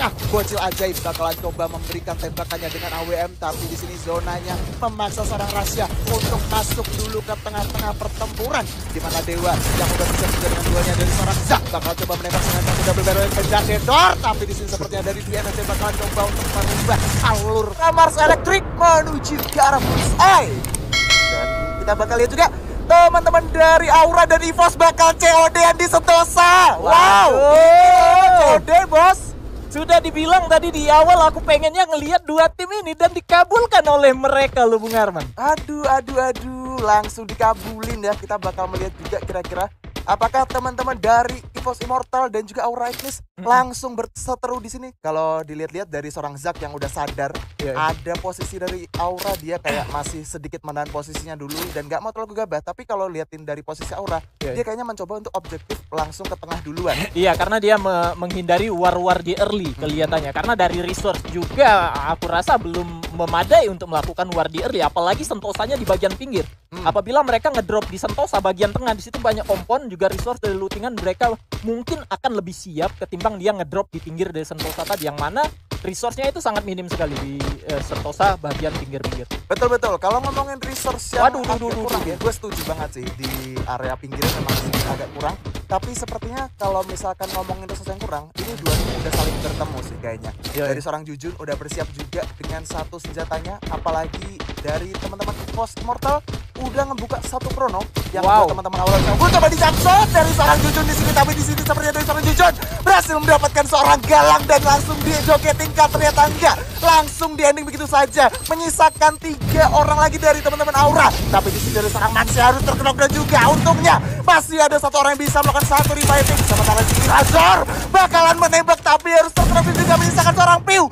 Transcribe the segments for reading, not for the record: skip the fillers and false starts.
apakah bocil ajaib bakalan coba memberikan tembakannya dengan AWM, tapi di sini zonanya memaksa seorang Rasya untuk masuk dulu ke tengah-tengah pertempuran, di mana Dewa yang udah bisa juga dengan duanya dari seorang Zak bakal coba menembak dengan yang udah berbeda dengan Dedor, tapi di sini sepertinya dari DNSC bakalan coba untuk merubah alur Mars Electric menuju ke arah Blue Eye. Dan kita bakal lihat juga teman-teman dari Aura dan EVOS bakal COD-an di Sentosa. Wow, COD bos. Sudah dibilang tadi di awal aku pengennya ngelihat dua tim ini dan dikabulkan oleh mereka loh Bung Arman. Aduh, langsung dikabulin ya. Kita bakal melihat juga kira-kira apakah teman-teman dari EVOS Immortal dan juga Aura Ignis langsung berseteru di sini. Kalau dilihat-lihat dari seorang Zak yang udah sadar, ada posisi dari Aura, dia kayak masih sedikit menahan posisinya dulu dan gak mau terlalu gegabah. Tapi kalau liatin dari posisi Aura, dia kayaknya mencoba untuk objektif langsung ke tengah duluan. Iya, karena dia menghindari war-war di early kelihatannya. Karena dari resource juga aku rasa belum memadai untuk melakukan war di early, apalagi Sentosanya di bagian pinggir. Apabila mereka ngedrop di Sentosa bagian tengah, di situ banyak kompon juga resource dari lootingan, mereka mungkin akan lebih siap ketimbang dia ngedrop di pinggir dari Sentosa tadi, yang mana resource-nya itu sangat minim sekali di Sentosa bagian pinggir-pinggir. Betul. Kalau ngomongin resource yang agak kurang ya, gue setuju banget sih di area pinggir memang agak kurang. Tapi sepertinya kalau misalkan ngomongin resource yang kurang, ini dua tim udah saling bertemu sih kayaknya. Dari seorang Jujun udah bersiap juga dengan satu senjatanya, apalagi dari teman-teman EVOS Immortal udah ngebuka satu krono yang teman-teman awal coba dicapsot dari seorang Jujun di sini, tapi di sini sepertinya dari seorang Jujun berhasil mendapatkan seorang Galang dan langsung dijogetingkan, ternyata enggak, langsung di ending begitu saja, menyisakan 3 orang lagi dari teman-teman Aura. Tapi di sini dari seorang Maxi harus terkena juga, untungnya masih ada satu orang yang bisa melakukan satu reviving, sementara di sini Razor bakalan menembak tapi harus terkena juga, menyisakan seorang Piu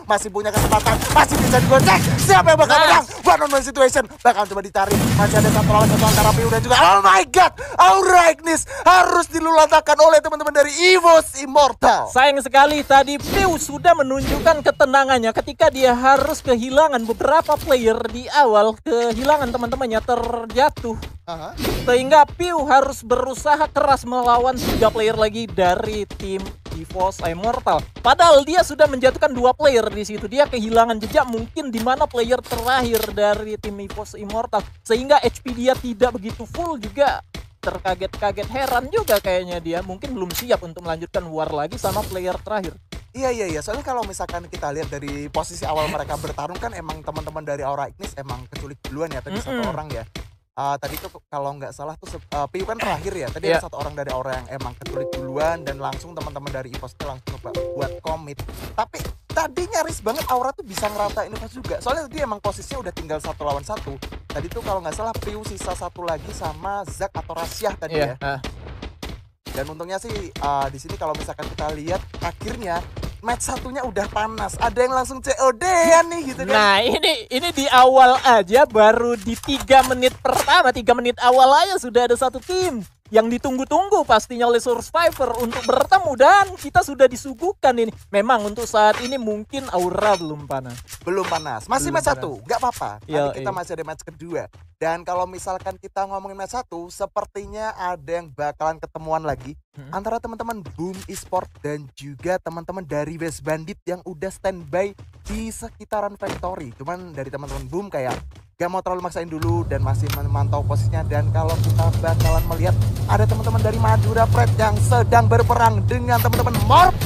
masih punya kesempatan, masih bisa digocek. Siapa yang bakal menang? One on one situation bakal coba ditarik, masih ada satu lawan satu antara Piu dan juga oh my god, Aura Ignis harus diluluhlantakan oleh teman-teman dari EVOS Immortal. Sayang sekali tadi Piu sudah menunjukkan ketenangannya ketika dia harus kehilangan beberapa player di awal, kehilangan teman-temannya terjatuh. Sehingga Piu harus berusaha keras melawan 3 player lagi dari tim EVOS Immortal. Padahal dia sudah menjatuhkan 2 player di situ. Dia kehilangan jejak mungkin di mana player terakhir dari tim EVOS Immortal, sehingga HP dia tidak begitu full juga. Terkaget-kaget, heran juga kayaknya dia mungkin belum siap untuk melanjutkan war lagi sama player terakhir. Iya. Soalnya kalau misalkan kita lihat dari posisi awal mereka bertarung kan emang teman-teman dari Aura Ignis emang keculik duluan ya tadi satu orang ya. Tadi tuh kalau nggak salah tuh Piu kan terakhir ya. Tadi ada satu orang dari Aura yang emang keculik duluan dan langsung teman-teman dari EVOS langsung buat komit. Tapi tadi nyaris banget Aura tuh bisa ngeratain EVOS juga. Soalnya tadi emang posisinya udah tinggal 1 lawan 1. Tadi tuh kalau nggak salah Piu sisa 1 lagi sama Zak atau Rasyah tadi ya. Dan untungnya sih di sini kalau misalkan kita lihat akhirnya match satunya udah panas, ada yang langsung COD-an nih gitu kan. Nah ini di awal aja, baru di 3 menit pertama, 3 menit awal aja sudah ada satu tim yang ditunggu-tunggu pastinya oleh Survivor untuk bertemu, dan kita sudah disuguhkan ini. Memang untuk saat ini mungkin Aura belum panas. Masih match 1, nggak apa-apa. Nanti kita masih ada match kedua. Dan kalau misalkan kita ngomongin match 1, sepertinya ada yang bakalan ketemuan lagi antara teman-teman Boom Esport dan juga teman-teman dari West Bandit yang udah standby di sekitaran Factory. Cuman dari teman-teman Boom kayak gak mau terlalu maksain dulu dan masih memantau posisinya. Dan kalau kita bakalan melihat ada teman-teman dari Madura Pride yang sedang berperang dengan teman-teman Morp.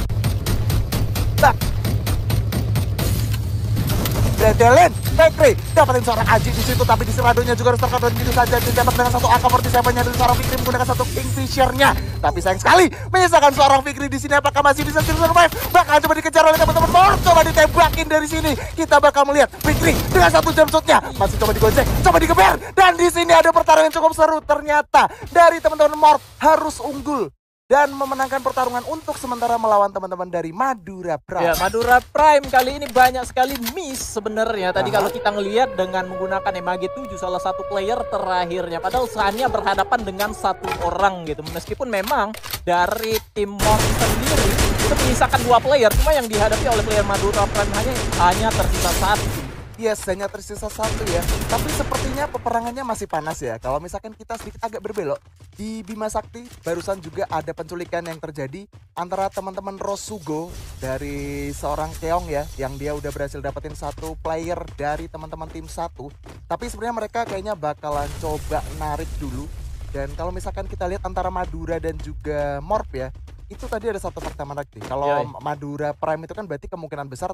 Delin, Fikri dapatin seorang Aji di situ, tapi di Seradonya juga harus terkadang gitu saja, ditembak dengan satu AK-47-nya dari seorang Fikri menggunakan satu Kingfisher-nya. Tapi sayang sekali menyisakan seorang Fikri di sini. Apakah masih bisa survive? Bakal coba dikejar oleh teman-teman Morp, coba ditembakin dari sini. Kita bakal melihat Fikri dengan 1 jump shot-nya masih coba digocek, coba digeber, dan di sini ada pertarungan cukup seru. Ternyata dari teman-teman Morp harus unggul dan memenangkan pertarungan untuk sementara melawan teman-teman dari Madura Prime. Ya, Madura Prime kali ini banyak sekali miss sebenarnya. Tadi kalau kita ngelihat dengan menggunakan MAG-7 salah satu player terakhirnya, padahal hanya berhadapan dengan 1 orang gitu. Meskipun memang dari tim Morp sendiri itu menyisakan 2 player, cuma yang dihadapi oleh player Madura Prime hanya tersisa 1. Yes, hanya tersisa satu ya. Tapi sepertinya peperangannya masih panas ya. Kalau misalkan kita sedikit agak berbelok, di Bima Sakti barusan juga ada penculikan yang terjadi antara teman-teman Rosugo dari seorang Keong ya, yang dia udah berhasil dapetin satu player dari teman-teman tim satu. Tapi sebenarnya mereka kayaknya bakalan coba narik dulu. Dan kalau misalkan kita lihat antara Madura dan juga Morp ya, itu tadi ada satu fakta menarik nih. Kalau Madura Prime itu kan berarti kemungkinan besar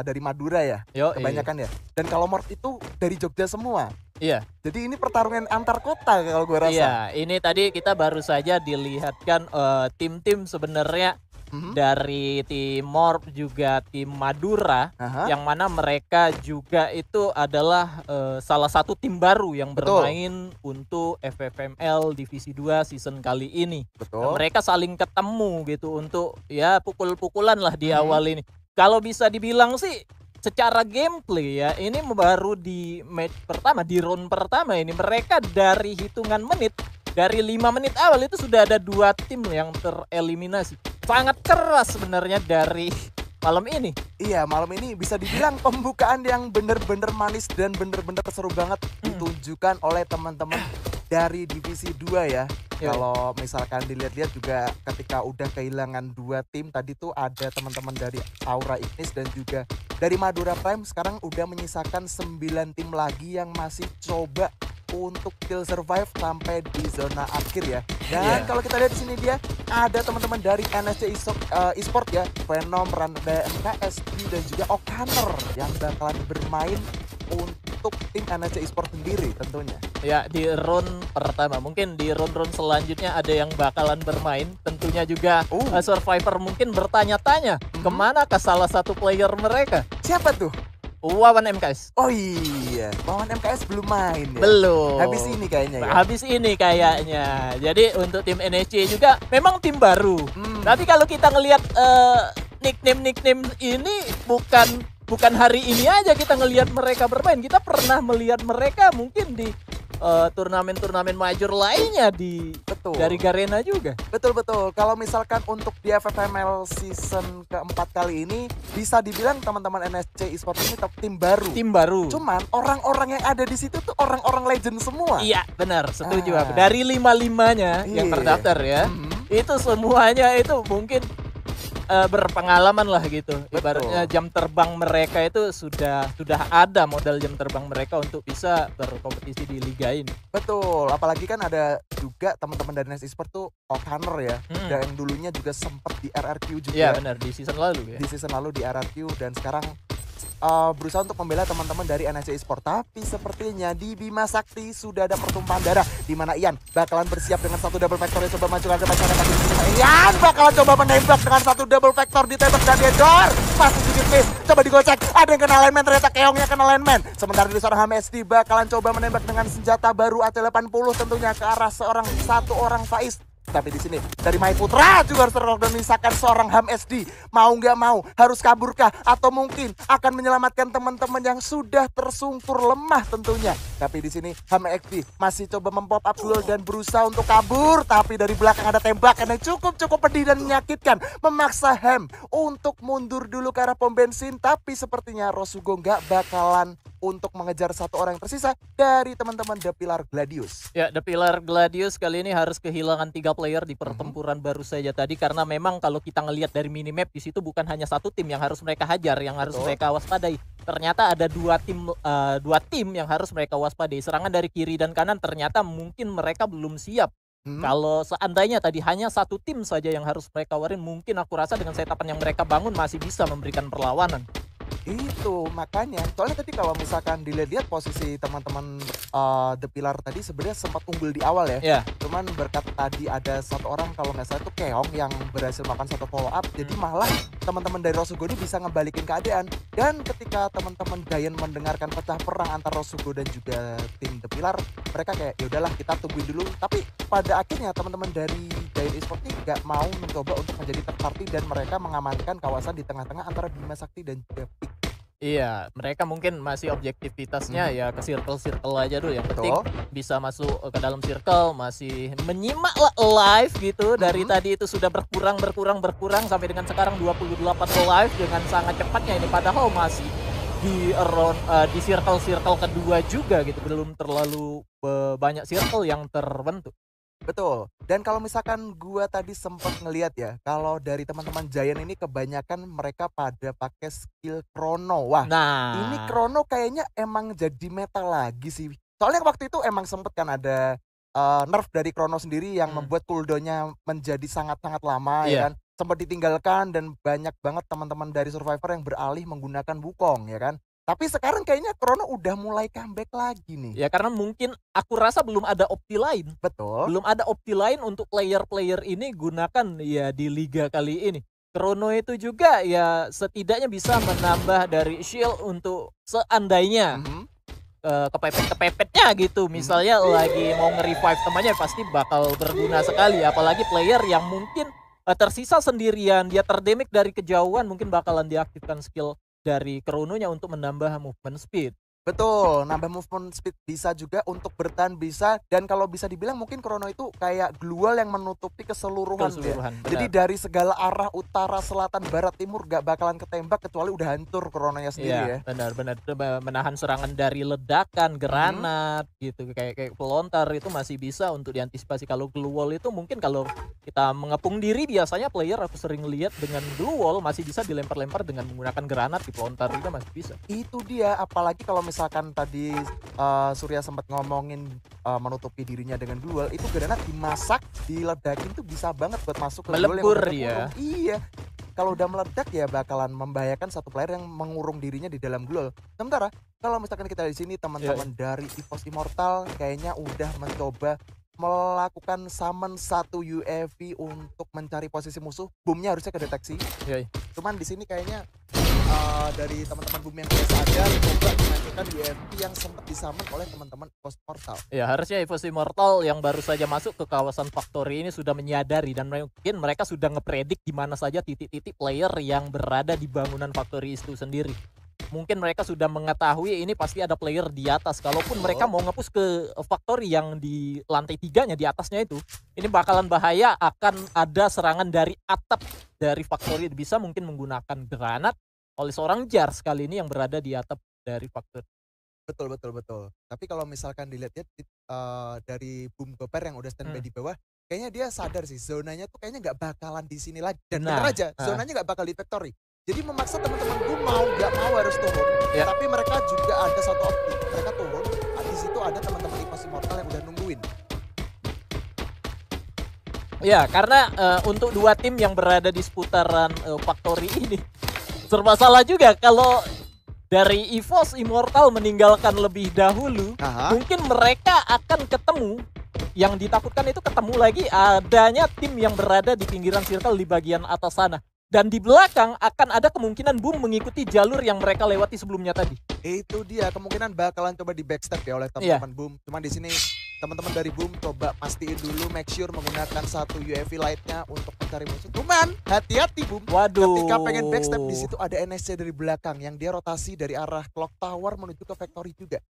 dari Madura ya, kebanyakan ya. Dan kalau Morp itu dari Jogja semua. Iya. Jadi ini pertarungan antar kota kalau gue rasa. Iya, ini tadi kita baru saja dilihatkan tim-tim sebenarnya dari tim Morp juga tim Madura, yang mana mereka juga itu adalah salah satu tim baru yang bermain untuk FFML Divisi 2 season kali ini. Nah, mereka saling ketemu gitu untuk ya pukul-pukulan lah di awal ini. Kalau bisa dibilang sih secara gameplay ya, ini baru di match pertama, di round pertama ini mereka dari hitungan menit, dari 5 menit awal itu sudah ada 2 tim yang tereliminasi. Sangat keras sebenarnya dari malam ini. Iya, malam ini bisa dibilang pembukaan yang bener-bener manis dan bener-bener seru banget ditunjukkan oleh teman-teman dari Divisi 2 ya. Kalau misalkan dilihat-lihat juga ketika udah kehilangan 2 tim tadi tuh ada teman-teman dari Aura Ignis dan juga dari Madura Prime, sekarang udah menyisakan 9 tim lagi yang masih coba untuk kill survive sampai di zona akhir ya. Dan kalau kita lihat di sini dia ada teman-teman dari NSC Esport ya, Venom, Randa MKS dan juga Okaner yang bakalan bermain untuk tim NSC Esport sendiri tentunya. Ya, di round pertama, mungkin di round-round selanjutnya ada yang bakalan bermain. Tentunya juga Survivor mungkin bertanya-tanya kemana ke salah satu player mereka. Siapa tuh? Wawan MKS. Oh iya, Wawan MKS belum main ya? Belum. Habis ini kayaknya ya? Habis ini kayaknya. Jadi untuk tim NSC juga memang tim baru. Tapi kalau kita ngelihat nickname ini bukan hari ini aja kita ngelihat mereka bermain. Kita pernah melihat mereka mungkin di turnamen-turnamen major lainnya dari Garena juga. Betul. Kalau misalkan untuk di FFML season keempat kali ini bisa dibilang teman-teman NSC Esport ini tim baru. Tim baru. Cuman orang-orang yang ada di situ tuh orang-orang legend semua. Iya, benar. Setuju. Dari 5-5-nya yang terdaftar ya. Itu semuanya itu mungkin berpengalaman lah gitu. Ibaratnya jam terbang mereka itu sudah ada modal jam terbang mereka untuk bisa berkompetisi di liga ini. Betul, apalagi kan ada juga teman-teman dari NS Esport tuh Okaner ya, yang dulunya juga sempat di RRQ juga. Iya benar, di season lalu ya. Di season lalu di RRQ dan sekarang berusaha untuk membela teman-teman dari NSC Esport. Tapi sepertinya di Bima Sakti sudah ada pertumpahan darah di mana Ian bakalan bersiap dengan satu double vector yang coba maju ke masyarakat. Ian bakalan coba menembak dengan satu double vector ditembak dan Edor. Masih sedikit miss, coba digocek. Ada yang kena lineman, ternyata Keongnya kena lineman. Sementara di seorang HMSD bakalan coba menembak dengan senjata baru AT80 tentunya ke arah satu orang Faiz. Tapi di sini dari Mai Putra juga harus terorganisasikan seorang Ham SD. Mau nggak mau harus kaburkah atau mungkin akan menyelamatkan teman-teman yang sudah tersungkur lemah tentunya. Tapi di sini Ham SD masih coba mempop up dulu dan berusaha untuk kabur. Tapi dari belakang ada tembakan yang cukup pedih dan menyakitkan, memaksa Ham untuk mundur dulu ke arah pom bensin. Tapi sepertinya Rosugo nggak bakalan untuk mengejar satu orang yang tersisa dari teman-teman The Pillar Gladius. Ya, The Pillar Gladius kali ini harus kehilangan 3 player di pertempuran baru saja tadi, karena memang kalau kita ngelihat dari minimap di situ bukan hanya satu tim yang harus mereka hajar, yang harus mereka waspadai. Ternyata ada dua tim yang harus mereka waspadai. Serangan dari kiri dan kanan ternyata mungkin mereka belum siap. Kalau seandainya tadi hanya satu tim saja yang harus mereka warin, mungkin aku rasa dengan setapan yang mereka bangun masih bisa memberikan perlawanan. Itu makanya, soalnya tadi kalau misalkan dilihat posisi teman-teman The Pillar tadi sebenarnya sempat unggul di awal ya. Cuman berkat tadi ada satu orang kalau nggak salah itu Keong yang berhasil melakukan satu follow up, jadi malah teman-teman dari Rosugo ini bisa ngebalikin keadaan. Dan ketika teman-teman Giant mendengarkan pecah perang antara Rosugo dan juga tim The Pillar, mereka kayak ya udahlah kita tungguin dulu. Tapi pada akhirnya teman-teman dari Giant Esport ini nggak mau mencoba untuk menjadi third party dan mereka mengamankan kawasan di tengah-tengah antara Bima Sakti dan juga Pik. Iya, mereka mungkin masih objektivitasnya ya ke circle aja dulu. Yang penting bisa masuk ke dalam circle, masih menyimak lah live gitu. Dari tadi itu sudah berkurang sampai dengan sekarang 28 live dengan sangat cepatnya ini. Padahal masih di circle kedua juga gitu, belum terlalu banyak circle yang terbentuk. Betul. Dan kalau misalkan gua tadi sempat ngelihat ya, kalau dari teman-teman Giant ini kebanyakan mereka pada pakai skill Chrono. Wah, ini Nah, Chrono kayaknya emang jadi meta lagi sih. Soalnya waktu itu emang sempet kan ada nerf dari Chrono sendiri yang membuat cooldown-nya menjadi sangat-sangat lama ya iya. kan. Sempat ditinggalkan dan banyak banget teman-teman dari Survivor yang beralih menggunakan Wukong ya kan. Tapi sekarang kayaknya Chrono udah mulai comeback lagi nih. Ya karena mungkin aku rasa belum ada opsi lain. Betul. Belum ada opsi lain untuk player-player ini gunakan ya di liga kali ini. Chrono itu juga ya setidaknya bisa menambah dari shield untuk seandainya kepepet-kepepetnya gitu. Misalnya lagi mau nge-revive temannya pasti bakal berguna sekali. Apalagi player yang mungkin tersisa sendirian, dia terdamage dari kejauhan, mungkin bakalan diaktifkan skill dari Chrono-nya untuk menambah movement speed. Betul, nambah movement speed bisa juga, untuk bertahan bisa, dan kalau bisa dibilang mungkin Chrono itu kayak glue wall yang menutupi keseluruhan. Jadi dari segala arah, utara, selatan, barat, timur gak bakalan ketembak kecuali udah hancur Chrono-nya sendiri ya. Benar-benar menahan serangan dari ledakan, granat gitu, kayak pelontar itu masih bisa untuk diantisipasi. Kalau glue wall itu mungkin kalau kita mengepung diri biasanya player aku sering lihat dengan glue wall masih bisa dilempar-lempar dengan menggunakan granat di pelontar juga masih bisa. Itu dia, apalagi kalau misalkan tadi Surya sempat ngomongin menutupi dirinya dengan glue wall, itu granat dimasak, diledakin tuh bisa banget buat masuk ke glue wall melebur yang ya. Iya. Kalau udah meledak ya bakalan membahayakan satu player yang mengurung dirinya di dalam glue wall. Sementara kalau misalkan kita di sini teman-teman dari EVOS Immortal kayaknya udah mencoba melakukan summon satu UAV untuk mencari posisi musuh. Boomnya harusnya kedeteksi. Cuman di sini kayaknya dari teman-teman Boom yang biasa sadar coba mengajukan UAV yang sempat disummon oleh teman-teman EVOS Immortal. Ya harusnya EVOS Immortal yang baru saja masuk ke kawasan Factory ini sudah menyadari dan mungkin mereka sudah ngepredik di mana saja titik-titik player yang berada di bangunan Factory itu sendiri. Mungkin mereka sudah mengetahui ini pasti ada player di atas. Kalaupun mereka mau nge-push ke Factory yang di lantai 3-nya di atasnya itu, ini bakalan bahaya, akan ada serangan dari atap dari Factory. Bisa mungkin menggunakan granat oleh seorang Jars kali ini yang berada di atap dari Factory. Betul. Tapi kalau misalkan dilihat-lihat dari Boom Goper yang udah standby di bawah, kayaknya dia sadar sih zonanya tuh kayaknya nggak bakalan di sini lagi. Dan bener aja, zonanya nggak bakal di Factory. Jadi memaksa teman-teman Boom mau nggak mau harus turun. Tapi mereka juga ada satu opsi, mereka turun. Di situ ada teman-teman EVOS Immortal yang udah nungguin. Ya, karena untuk dua tim yang berada di seputaran Factory ini serba salah juga kalau dari EVOS Immortal meninggalkan lebih dahulu. Mungkin mereka akan ketemu, yang ditakutkan itu ketemu lagi adanya tim yang berada di pinggiran circle di bagian atas sana. Dan di belakang akan ada kemungkinan Boom mengikuti jalur yang mereka lewati sebelumnya tadi. Itu dia, kemungkinan bakalan coba di backstep ya oleh teman-teman Boom. Cuman di sini teman-teman dari Boom coba pastiin dulu, make sure menggunakan satu UAV light-nya untuk mencari musuh. Cuman hati-hati Boom. Ketika pengen backstep, di situ ada NSC dari belakang yang dia rotasi dari arah Clock Tower menuju ke Factory juga.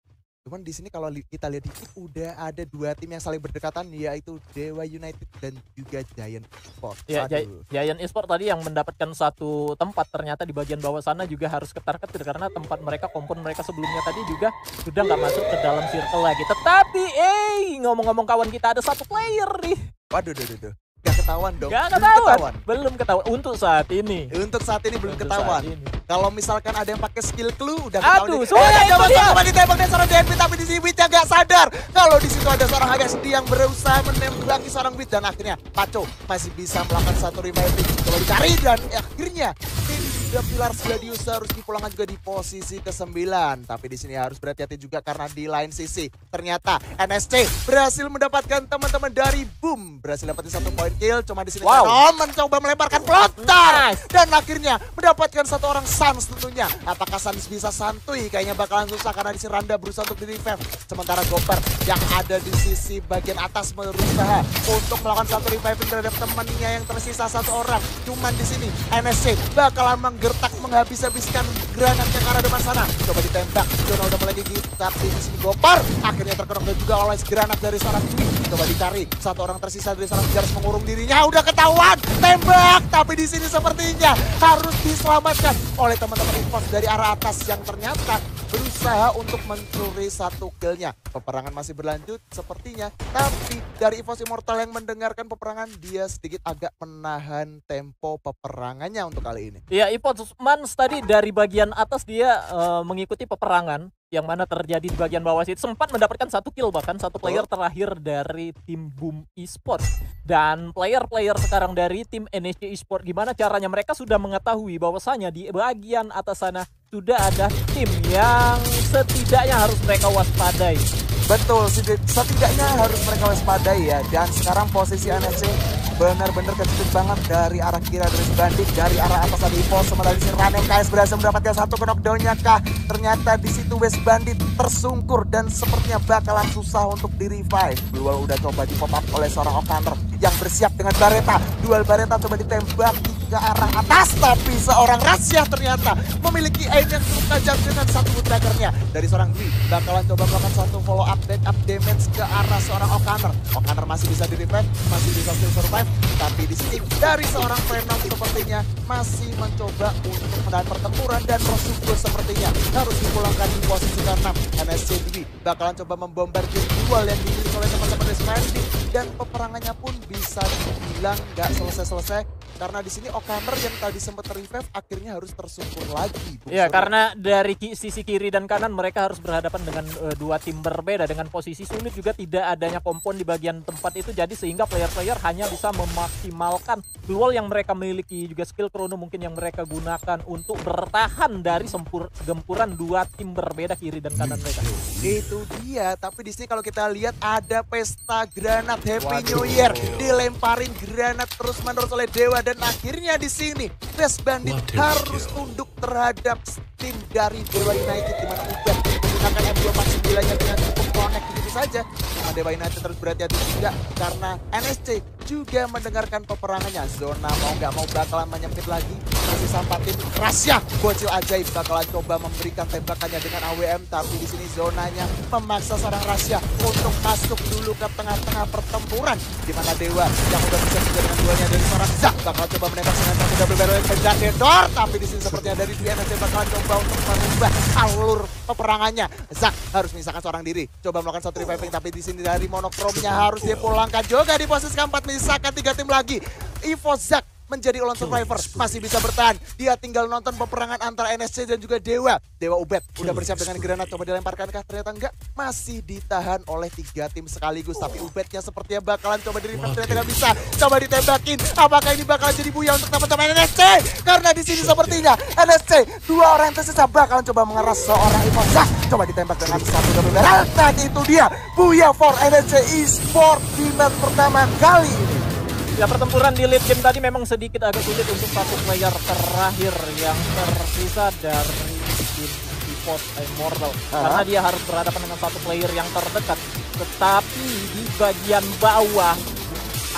Cuman di sini kalau kita lihat dikit udah ada dua tim yang saling berdekatan, yaitu Dewa United dan juga Giant Esports. Ya, Giant Esports tadi yang mendapatkan satu tempat, ternyata di bagian bawah sana juga harus ketar-ketir karena tempat mereka, kompon mereka sebelumnya tadi juga sudah nggak masuk ke dalam circle lagi. Tetapi ngomong-ngomong kawan, kita ada satu player nih. Waduh. Gak ketahuan dong. Belum ketahuan untuk saat ini. Belum ketahuan. Kalau misalkan ada yang pakai skill clue udah ketahuan. Coba ditembak dari seorang DNP, tapi di sini Witch gak sadar kalau di situ ada seorang HGSD yang berusaha menembaki seorang Witch, dan akhirnya Paco masih bisa melakukan satu reviving. Coba dicari dan akhirnya tim Pilar Gladius harus dipulangkan juga di posisi ke-9. Tapi di sini harus berhati-hati juga karena di lain sisi ternyata NSC berhasil mendapatkan teman-teman dari Boom, berhasil dapatin satu poin kill. Cuma di sini mencoba melemparkan pelontar dan akhirnya mendapatkan satu orang Sans tentunya. Apakah Sans bisa santuy? Kayaknya bakalan susah karena di sini Randa berusaha untuk di-revive. Sementara Goper yang ada di sisi bagian atas berusaha untuk melakukan satu reviving terhadap temannya yang tersisa satu orang. Cuman di sini NSC bakalan gertak menghabis-habiskan granatnya ke arah depan sana. Coba ditembak, Zona udah mulai gigit, tapi di sini Gopar akhirnya terkenok dan juga oleh granat dari seorang Dwi. Coba dicari, satu orang tersisa dari seorang Jares mengurung dirinya, udah ketahuan, tembak, tapi di sini sepertinya harus diselamatkan oleh teman-teman EVOS dari arah atas yang ternyata berusaha untuk mencuri satu killnya. Peperangan masih berlanjut sepertinya, tapi dari EVOS Immortal yang mendengarkan peperangan, dia sedikit agak menahan tempo peperangannya untuk kali ini. Ya, EVOS Mans tadi dari bagian atas dia mengikuti peperangan yang mana terjadi di bagian bawah situ, sempat mendapatkan satu kill, bahkan satu player terakhir dari tim Boom Esports. Dan player-player sekarang dari tim NSC Esports, gimana caranya mereka sudah mengetahui bahwasanya di bagian atas sana sudah ada tim yang setidaknya harus mereka waspadai. Betul, setidaknya harus mereka waspadai ya. Dan sekarang posisi NSC benar-benar kejepit banget dari arah kiri dari Bandit, dari arah atas ada EVOS. Sementara di sini Ranen KS berhasil mendapatkan satu knockdown-nya kah? Ternyata di situ West Bandit tersungkur dan sepertinya bakalan susah untuk di revive. Duel udah coba di pop up oleh seorang Okaner yang bersiap dengan Bareta. Duel Bareta coba ditembak ke arah atas, tapi seorang Rasya ternyata memiliki aim yang cukup tajam dengan satu woodbackernya. Dari seorang Dwi bakalan coba melakukan satu follow up backup damage ke arah seorang Okaner. Okaner masih bisa di revive, masih bisa still survive, tapi di sini dari seorang Venom sepertinya masih mencoba untuk menahan pertempuran dan Rosugo sepertinya harus dipulangkan di posisi ke-6. NSC Dwi bakalan coba membombardir duel yang dimiliki oleh teman-teman Resmandi, dan peperangannya pun bisa dibilang nggak selesai-selesai karena di sini Okaner yang tadi sempat revive akhirnya harus tersungkur lagi. Ya, karena dari sisi kiri dan kanan mereka harus berhadapan dengan dua tim berbeda dengan posisi sulit, juga tidak adanya kompon di bagian tempat itu, jadi sehingga player-player hanya bisa memaksimalkan duel yang mereka miliki, juga skill chrono mungkin yang mereka gunakan untuk bertahan dari gempuran dua tim berbeda kiri dan kanan mereka. Itu dia, tapi di sini kalau kita lihat ada pesta granat Happy New Year, dilemparin granat terus-menerus oleh Dewa, dan akhirnya di sini West Bandit harus tunduk terhadap tim dari Dewa United, di mana udah menggunakan M249-nya dengan cukup connect begitu saja. Sama Dewa United terus berhati-hati juga karena NSC juga mendengarkan peperangannya. Zona mau nggak mau bakalan menyempit lagi, masih sampai tim Rasya bocil ajaib bakalan coba memberikan tembakannya dengan AWM, tapi di sini zonanya memaksa seorang Rasya untuk masuk dulu ke tengah-tengah pertempuran, di mana Dewa yang udah bisa juga dengan duanya dari seorang Zak bakal coba menembak dengan satu double barrel Predator, tapi di sini sepertinya dari NSC bakalan coba untuk merubah alur peperangannya. Zak harus menyisakan seorang diri, coba melakukan satu reviving, tapi di sini dari Monochrome-nya harus dia pulangkan juga di posisi keempat, menyisakan 3 tim lagi. EVOS Zak menjadi lone survivor, masih bisa bertahan. Dia tinggal nonton peperangan antara NSC dan juga Dewa. Dewa Ubed udah bersiap dengan granat, coba dilemparkan kah? Ternyata enggak, masih ditahan oleh 3 tim sekaligus. Tapi Ubednya sepertinya bakalan coba di revive, ternyata nggak bisa. Coba ditembakin, apakah ini bakalan jadi buya untuk teman-teman NSC? Karena di sini sepertinya NSC 2 orang yang tersisa bakalan coba mengeras seorang EVOS Zak. Coba ditembak dengan satu double barrel. Nah itu dia buya for NSC Esports di match pertama kali ini. Ya, pertempuran di late game tadi memang sedikit agak sulit untuk satu player terakhir yang tersisa dari tim EVOS Immortal, karena dia harus berhadapan dengan satu player yang terdekat. Tetapi di bagian bawah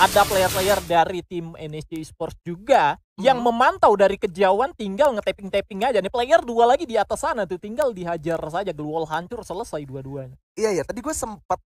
ada player-player dari tim NSC Esports juga yang memantau dari kejauhan, tinggal nge-tapping aja. Nih player 2 lagi di atas sana tuh, tinggal dihajar saja, wall hancur, selesai dua-duanya. Iya, tadi gue sempat